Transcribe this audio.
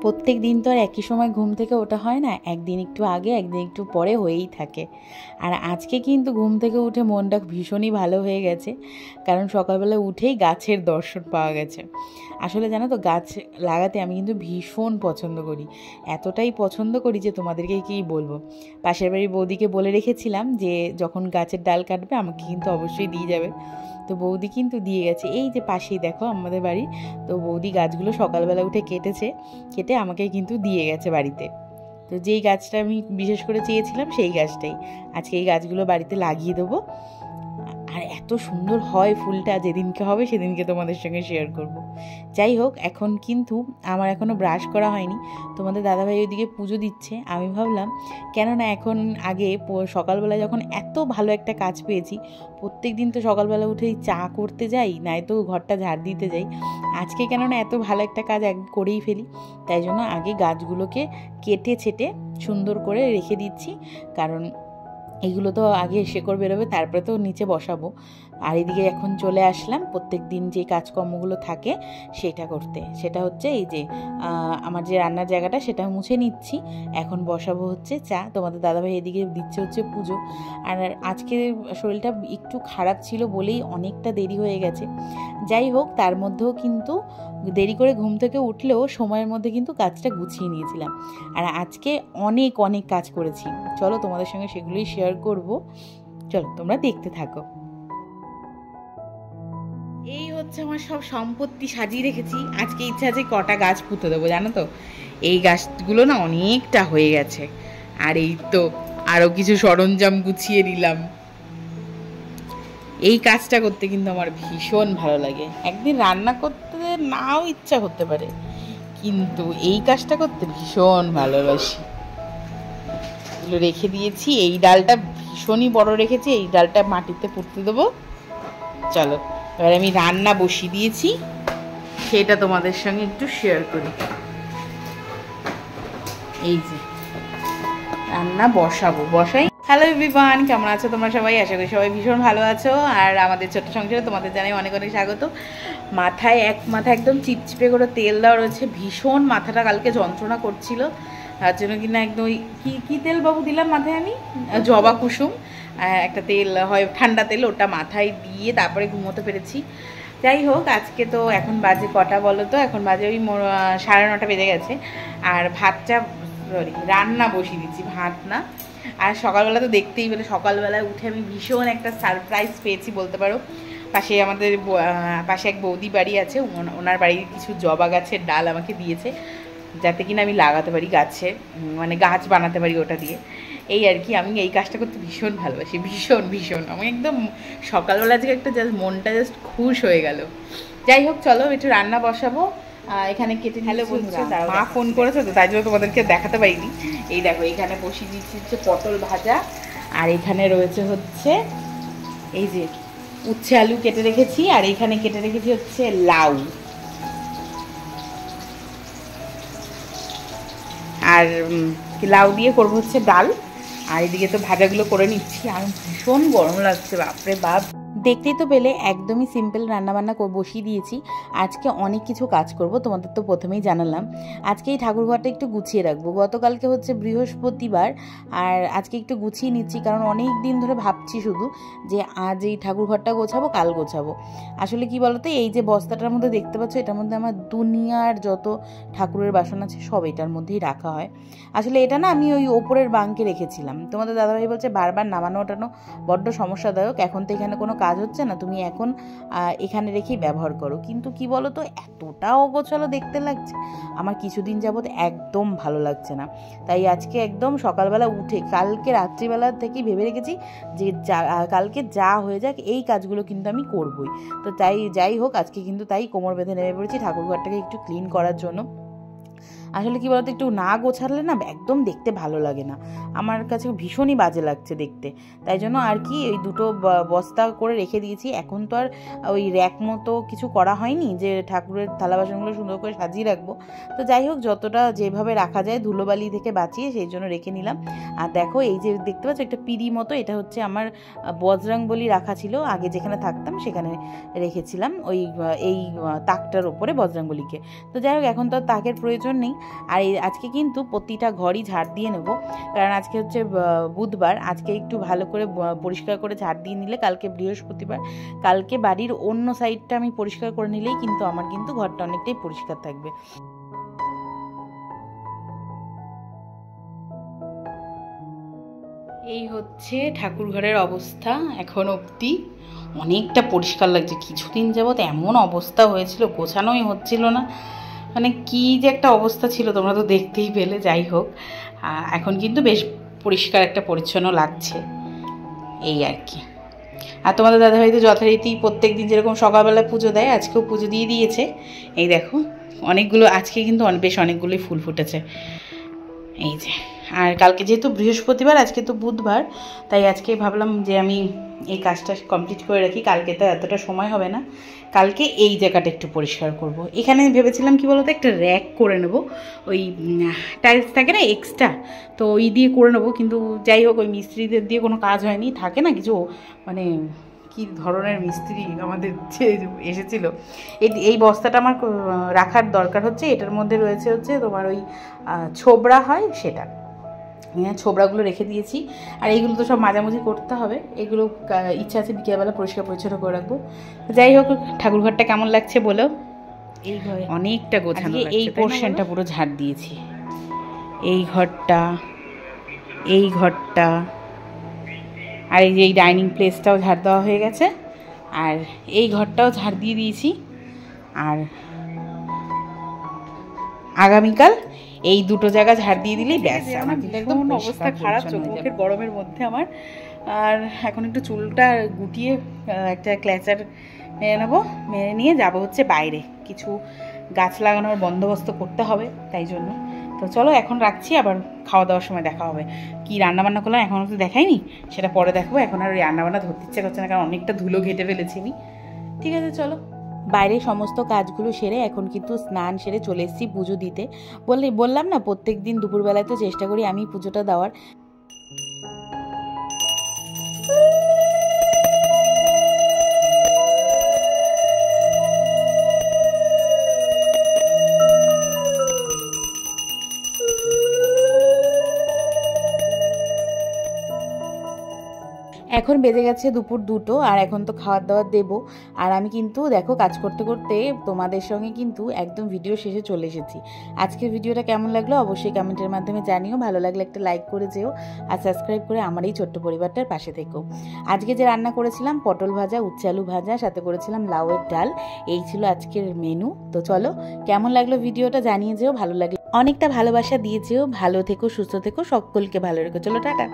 প্রত্যেক দিন তো আর একই সময় ঘুম থেকে ওঠা হয় না, একদিন একটু আগে একদিন একটু পরে হয়েই থাকে। আর আজকে কিন্তু ঘুম থেকে উঠে মনটা ভীষণই ভালো হয়ে গেছে, কারণ সকালবেলা উঠেই গাছের দর্শন পাওয়া গেছে। আসলে জানো তো, গাছ লাগাতে আমি কিন্তু ভীষণ পছন্দ করি, এতটাই পছন্দ করি যে তোমাদেরকে কী বলবো। পাশের বাড়ির বৌদিকে বলে রেখেছিলাম যে যখন গাছের ডাল কাটবে আমাকে কিন্তু অবশ্যই দিয়ে যাবে। তো বৌদি কিন্তু দিয়ে গেছে, এই যে পাশেই দেখো আমাদের বাড়ি। তো বৌদি গাছগুলো সকালবেলা উঠে কেটে আমাকে কিন্তু দিয়ে গেছে বাড়িতে। তো যেই গাছটা আমি বিশেষ করে চেয়েছিলাম সেই গাছটাই আজকে এই গাছগুলো বাড়িতে লাগিয়ে দেবো। আর এত সুন্দর হয় ফুলটা, যেদিনকে হবে সেদিনকে তোমাদের সঙ্গে শেয়ার করব। যাই হোক, এখন কিন্তু আমার এখনও ব্রাশ করা হয়নি। তোমাদের দাদাভাই ওইদিকে পুজো দিচ্ছে। আমি ভাবলাম কেননা এখন আগে সকালবেলা যখন এত ভালো একটা কাজ পেয়েছি, প্রত্যেক দিন তো সকালবেলা উঠেই চা করতে যাই, নয়তো ঘরটা ঝাড় দিতে যাই, আজকে কেননা এত ভালো একটা কাজ করেই ফেলি। তাই জন্য আগে গাছগুলোকে কেটে ছেটে সুন্দর করে রেখে দিচ্ছি, কারণ এগুলো তো আগে শেকড় বেরোবে, তারপরে তো নিচে বসাবো। আর এদিকে এখন চলে আসলাম প্রত্যেক দিন যে কাজকর্মগুলো থাকে সেটা করতে। সেটা হচ্ছে এই যে আমার যে রান্নার জায়গাটা সেটা মুছে নিচ্ছি, এখন বসাবো হচ্ছে চা। তোমাদের দাদাভাই এদিকে দিচ্ছে হচ্ছে পুজো। আর আজকে শরীরটা একটু খারাপ ছিল বলেই অনেকটা দেরি হয়ে গেছে। যাই হোক, তার মধ্যেও কিন্তু দেরি করে ঘুম থেকে উঠলেও সময়ের মধ্যে কিন্তু কাজটা গুছিয়ে নিয়েছিলাম। আর আজকে অনেক অনেক কাজ করেছি, চলো তোমাদের সঙ্গে সেগুলোই শেয়ার করব। চলো তোমরা দেখতে থাকো। এই হচ্ছে আমার সব সম্পত্তি সাজিয়ে রেখেছি। আজকে ইচ্ছা আছে কটা গাছ পুঁতে দেবো, জানো তো। এই গাছগুলো না অনেকটা হয়ে গেছে, আর এই তো আরো কিছু সরঞ্জাম গুছিয়ে নিলাম। এই কাজটা করতে কিন্তু আমার ভীষণ ভালো লাগে। একদিন রান্না করতে নাও ইচ্ছা করতে পারে, কিন্তু এই কাজটা করতে ভীষণ ভালোবাসি। এগুলো রেখে দিয়েছি, এই ডালটা ভীষণই বড় রেখেছি, এই ডালটা মাটিতে পুঁততে দেবো। চলো এবার আমি রান্না বসিয়ে দিয়েছি, সেটা তোমাদের সঙ্গে একটু শেয়ার করি। এই যে রান্না বসাই। হ্যালো এভরিওয়ান, কেমন আছো তোমরা সবাই? আশা করি সবাই ভীষণ ভালো আছো। আর আমাদের ছোট্ট সংসারে তোমাদের জানাই অনেক অনেক স্বাগত। মাথায় একদম চিপচিপে করে তেল দেওয়া রয়েছে, ভীষণ মাথাটা কালকে যন্ত্রণা করছিল, তার জন্য কিনা একদম কি তেল বাবু দিলাম মাথায় আমি, জবা কুসুম একটা তেল হয়, ঠান্ডা তেল, ওটা মাথায় দিয়ে তারপরে ঘুমোতে পেরেছি। যাই হোক, আজকে তো এখন বাজে কটা বলো তো? এখন বাজে ওই 9:30 বেজে গেছে। আর রান্না বসিয়ে দিচ্ছি, ভাত না। আর সকালবেলা তো দেখতেই পেলে, সকালবেলায় উঠে আমি ভীষণ একটা সারপ্রাইজ পেয়েছি বলতে পারো। পাশে এক বৌদি বাড়ি আছে, ওনার বাড়ির কিছু জবা গাছের ডাল আমাকে দিয়েছে, যাতে কিনা আমি লাগাতে পারি গাছে, মানে গাছ বানাতে পারি ওটা দিয়ে। এই আর কি, আমি এই কাজটা করতে ভীষণ ভালোবাসি, ভীষণ আমি একদম সকালবেলা আজকে একটা মনটা জাস্ট খুশ হয়ে গেল। যাই হোক, চলো একটু রান্না বসাবো। এখানে কেটে হ্যালো বন্ধুরা, মা ফোন করেছে তো তাই জন্য তোমাদেরকে দেখাতে পারিনি। এই দেখো, এখানে বসিয়ে দিচ্ছি হচ্ছে পটল ভাজা, আর এখানে রয়েছে হচ্ছে এই যে উচ্ছে আলু কেটে রেখেছি, আর এখানে কেটে রেখেছি হচ্ছে লাউ। আর লাউ দিয়ে করবো হচ্ছে ডাল। আর এদিকে তো ভাজাগুলো করে নিচ্ছি, আর ভীষণ গরম লাগছে, বাপরে বাপ। দেখতেই তো পেলে একদমই সিম্পল রান্নাবান্না বসিয়ে দিয়েছি। আজকে অনেক কিছু কাজ করব, তোমাদের তো প্রথমেই জানালাম। আজকে এই ঠাকুরঘরটা একটু গুছিয়ে রাখবো। গতকালকে হচ্ছে বৃহস্পতিবার, আর আজকে একটু গুছিয়ে নিচ্ছি, কারণ অনেক দিন ধরে ভাবছি শুধু যে আজ এই ঠাকুরঘরটা গোছাবো, কাল গোছাবো। আসলে কি বলতো, এই যে বস্তাটার মধ্যে দেখতে পাচ্ছ, এটার মধ্যে আমার দুনিয়ার যত ঠাকুরের বাসন আছে সব এটার মধ্যেই রাখা হয়। আসলে এটা না আমি ওই ওপরের বাঙ্কে রেখেছিলাম। তোমাদের দাদাভাই বলছে বারবার নামানো ওঠানো বড্ড সমস্যাদায়ক, এখন তো এখানে কোনো কাজ হচ্ছে না, তুমি এখন এখানে রেখেই ব্যবহার করো। কিন্তু কি বলো তো, এতটা অগোছালো দেখতে লাগছে, আমার কিছুদিন যাবত একদম ভালো লাগছে না। তাই আজকে একদম সকালবেলা উঠে কালকে রাত্রিবেলা থেকেই ভেবে রেখেছি যে কালকে যা হয়ে যাক এই কাজগুলো কিন্তু আমি করবই। তো যাই হোক, আজকে কিন্তু তাই কোমর বেঁধে নেমে পড়েছি ঠাকুরঘরটাকে একটু ক্লিন করার জন্য। আসলে কি বলতো, একটু না গোছালে না একদম দেখতে ভালো লাগে না, আমার কাছে ভীষণই বাজে লাগছে দেখতে। তাই জন্য আর কি এই দুটো বস্তা করে রেখে দিয়েছি। এখন তো আর ওই র্যাক মতো কিছু করা হয়নি যে ঠাকুরের থালা বাসনগুলো সুন্দর করে সাজিয়ে রাখবো। তো যাই হোক, যতটা যেভাবে রাখা যায় ধুলোবালি থেকে বাঁচিয়ে সেই জন্য রেখে নিলাম। আর দেখো, এই যে দেখতে পাচ্ছ একটা পিঁড়ি মতো, এটা হচ্ছে আমার বজরংবলী রাখা ছিল আগে, যেখানে থাকতাম সেখানে রেখেছিলাম ওই এই তাকটার ওপরে বজরংবলীকে। তো যাই হোক, এখন তো তাকের প্রয়োজন জন্যেই। আর আজকে কিন্তু প্রতিটা ঘরই ঝাড় দিয়ে নেব, কারণ আজকে হচ্ছে বুধবার। আজকে একটু ভালো করে পরিষ্কার করে ঝাড় দিয়ে নিলে কালকে বৃহস্পতিবার, কালকে বাড়ির অন্য সাইডটা আমি পরিষ্কার করে নিলেই কিন্তু আমার কিন্তু ঘরটা অনেকটাই পরিষ্কার থাকবে। এই হচ্ছে ঠাকুর ঘরের অবস্থা এখন অবধি। অনেকটা পরিষ্কার লাগছে। কিছুদিন যাবৎ এমন অবস্থা হয়েছিল, গোছানোই হচ্ছিল না, মানে কী যে একটা অবস্থা ছিল তোমরা তো দেখতেই পেলে। যাই হোক, এখন কিন্তু বেশ পরিষ্কার একটা পরিচ্ছন্ন লাগছে, এই আর কি। আর তোমাদের দাদাভাই তো যথারীতি প্রত্যেক দিন যেরকম সকালবেলা পুজো দেয়, আজকেও পুজো দিয়ে দিয়েছে। এই দেখো অনেকগুলো, আজকে কিন্তু বেশ অনেকগুলোই ফুল ফুটেছে, এই যে। আর কালকে যেহেতু বৃহস্পতিবার, আজকে তো বুধবার, তাই আজকে ভাবলাম যে আমি এই কাজটা কমপ্লিট করে রাখি। কালকে তো এতটা সময় হবে না, কালকে এই জায়গাটা একটু পরিষ্কার করব। এখানে ভেবেছিলাম কি বলতো, একটা র্যাক করে নেব, ওই টাইলস থাকে না এক্সট্রা, তো ওই দিয়ে করে নেবো। কিন্তু যাই হোক, ওই মিস্ত্রিদের দিয়ে কোনো কাজ হয়নি। থাকে না কিছু, মানে কী ধরনের মিস্ত্রি আমাদের এসেছিল। এই বস্তাটা আমার রাখার দরকার হচ্ছে। এটার মধ্যে রয়েছে হচ্ছে তোমার ওই ছোবড়া হয় সেটা, ছোবড়াগুলো রেখে দিয়েছি। আর এইগুলো তো সব মাঝামাঝি করতে হবে, এগুলো ইচ্ছা আছে বিকেলবেলা পরিষ্কার পরিচ্ছন্ন করে রাখবো। যাই হোক, ঠাকুরঘরটা কেমন লাগছে বলো? এই ঘরে অনেকটা গোছানো, এই পোর্শনটা পুরো ঝাড় দিয়েছি। এই ঘরটা, এই ঘরটা, আর এই যে এই ডাইনিং প্লেসটাও ঝাড় দেওয়া হয়ে গেছে, আর এই ঘরটাও ঝাড় দিয়ে দিয়েছি। আর আগামীকাল এই দুটো জায়গা ঝাড় দিয়ে দিলেই ব্যাস। আমার কিন্তু একদম অবস্থা খারাপ, চোখ মুখের গরমের মধ্যে আমার। আর এখন একটু চুলটা গুটিয়ে একটা ক্ল্যাচার মেরে নেবো, মেরে নিয়ে যাবো হচ্ছে বাইরে, কিছু গাছ লাগানোর বন্দোবস্ত করতে হবে, তাই জন্য। তো চলো এখন রাখছি, আবার খাওয়া দাওয়ার সময় দেখা হবে। কি রান্নাবান্না করলাম এখনও তো দেখাইনি, সেটা পরে দেখবো। এখন আর ওই রান্নাবান্না ধরতে ইচ্ছে করছে না, কারণ অনেকটা ধুলো ঘেটে ফেলেছি আমি। ঠিক আছে চলো। বাইরে সমস্ত কাজগুলো সেরে এখন কিন্তু স্নান সেরে চলে এসেছি পুজো দিতে। বললাম না প্রত্যেক দিন দুপুরবেলায় তো চেষ্টা করি আমি পুজোটা দেওয়ার। এখন বেজে গেছে দুপুর 2টো, আর এখন তো খাওয়ার দাওয়ার দেবো। আর আমি কিন্তু দেখো কাজ করতে করতে তোমাদের সঙ্গে কিন্তু একদম ভিডিও শেষে চলে এসেছি। আজকের ভিডিওটা কেমন লাগলো অবশ্যই কমেন্টের মাধ্যমে জানিও। ভালো লাগলে একটা লাইক করে যেও, আর সাবস্ক্রাইব করে আমার এই ছোট্ট পরিবারটার পাশে থেকো। আজকে যে রান্না করেছিলাম পটল ভাজা, উচ্ছে আলু ভাজা, সাথে করেছিলাম লাউয়ের ডাল, এই ছিল আজকের মেনু। তো চলো, কেমন লাগলো ভিডিওটা জানিয়ে যেও, ভালো লাগলো অনেকটা ভালোবাসা দিয়ে যেও। ভালো থেকো, সুস্থ থেকো, সকলকে ভালো রেখো। চলো টাটা।